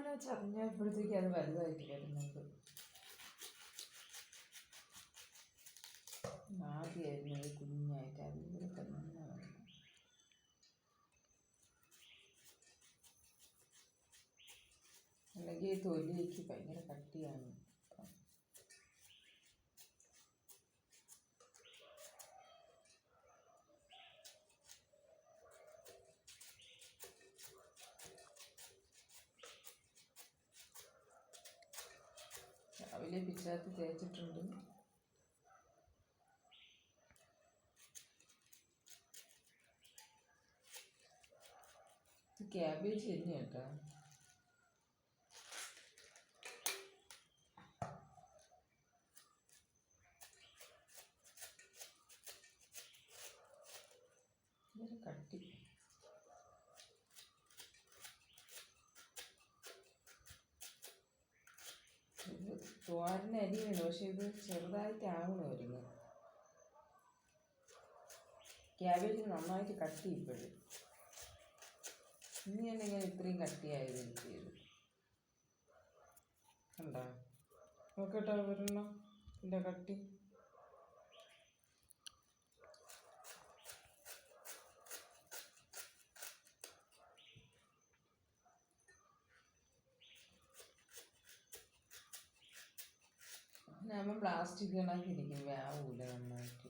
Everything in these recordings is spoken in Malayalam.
അങ്ങനെ ചതഞ്ഞപ്പോഴത്തേക്ക് അത് വലുതായിട്ട് വരുന്നുണ്ട്. ആദ്യമായിരുന്നു ഒരു കുഞ്ഞായിട്ട് അതിലൂടെ തന്നെ വരുന്നത്. അല്ലെങ്കിൽ ഈ തൊലിക്ക് ഭയങ്കര കട്ടിയാണ്. രാവിലെ പിച്ചാത്തി തേച്ചിട്ടുണ്ട്. ക്യാബേജ് തന്നെ കേട്ടോ. കട്ടി തോരന് അരിയുണ്ട്, പക്ഷെ ഇത് ചെറുതായിട്ടാവണമായിരുന്നു. ക്യാബേജ് നന്നായിട്ട് കട്ടി ഇപ്പോഴും. ഇനി എന്നിങ്ങനെ ഇത്രയും കട്ടിയായത് എനിക്ക് ചെയ്തു കണ്ടോ? നോക്കട്ടോ ഒരെണ്ണം എൻ്റെ കട്ടി. നമ്മൾ പ്ലാസ്റ്റിക് കണക്കിരിക്കും, വ്യാവൂല നന്നായിട്ട്.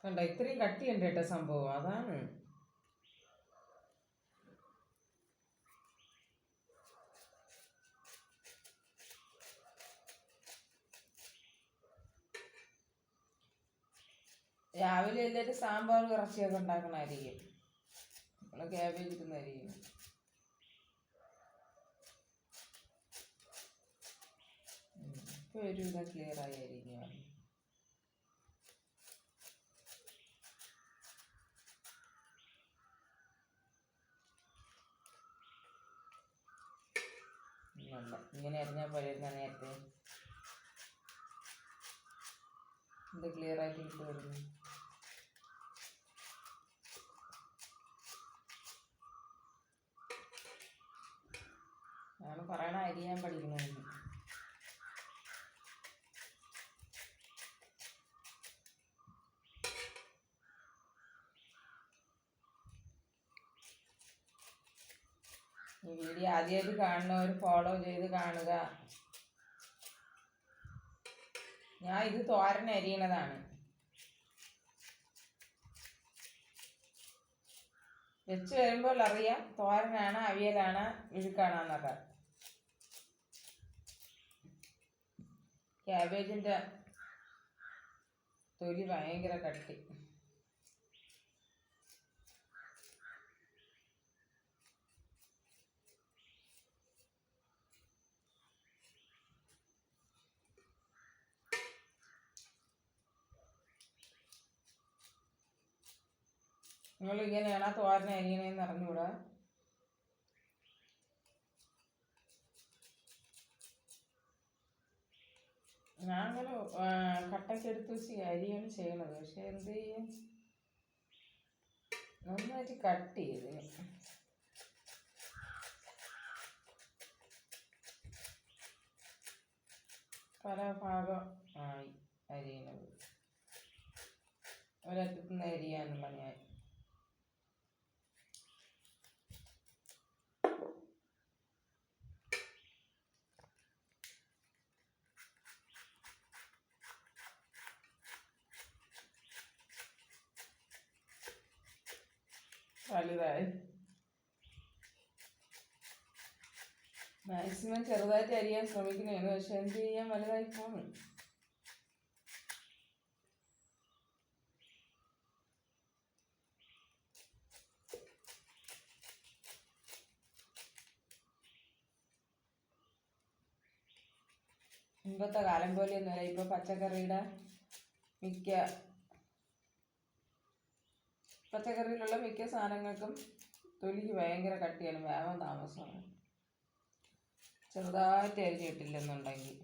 കണ്ട ഇത്രയും കട്ടിയുണ്ട് കേട്ടോ സംഭവം, അതാണ്. രാവിലെ എല്ലാവരും സാമ്പാർ ഇറച്ചിയൊക്കെ ഉണ്ടാക്കണമായിരിക്കും. നമ്മള് ക്യാബേജ് ഇടുന്നതായിരിക്കും. ഇപ്പൊ ഒരുവിധം ക്ലിയർ ആയിരിക്കും. ഇങ്ങനെ അറിഞ്ഞാൽ പോലെയിരുന്ന നേരത്തെ ഇത് ക്ലിയർ ആയിട്ട് കിട്ടുമായിരുന്നു. ഞാൻ പറയണ അരിയാൻ പഠിക്കണമെന്ന്. ഈ വീഡിയോ ആദ്യമായിട്ട് കാണുന്നവർ ഫോളോ ചെയ്ത് കാണുക. ഞാൻ ഇത് തോരൻ അരിയണതാണ്. വെച്ച് വരുമ്പോൾ അറിയാം തോരനാണ്, അവിയലാണ്, ഇഴുക്കാണെന്നൊക്കെ. ക്യാബേജിൻ്റെ തൊലി ഭയങ്കര കട്ടി. നിങ്ങളിങ്ങനെയാണ് തോരൻ അരിയണേന്ന് അറിഞ്ഞൂടാ. ഞാൻ അങ്ങനെ കട്ടക്കെടുത്ത് വെച്ച് അരിയാണ് ചെയ്യണത്. പക്ഷെ എന്ത് ചെയ്യും, നന്നായിട്ട് കട്ട് ചെയ്ത് പല ഭാഗം ആയി അരിയണത്. ഒരറ്റത്തുനിന്ന് അരിയാനുള്ള ഞാൻ വലുതായി. മാക്സിമം ചെറുതായിട്ട് അരിയാൻ ശ്രമിക്കുന്നതാണ്, പക്ഷെ എന്ത് ചെയ്യാൻ വലുതായി പോണു. മുമ്പത്തെ കാലം പോലെയൊന്നുമല്ല. ഇപ്പൊ പച്ചക്കറിയിലുള്ള മിക്ക സാധനങ്ങൾക്കും തൊലിക്ക് ഭയങ്കര കട്ടിയാണ്, വേവാൻ താമസമാണ്. ചെറുതായിട്ട് അരിഞ്ഞിട്ടില്ലെന്നുണ്ടെങ്കിൽ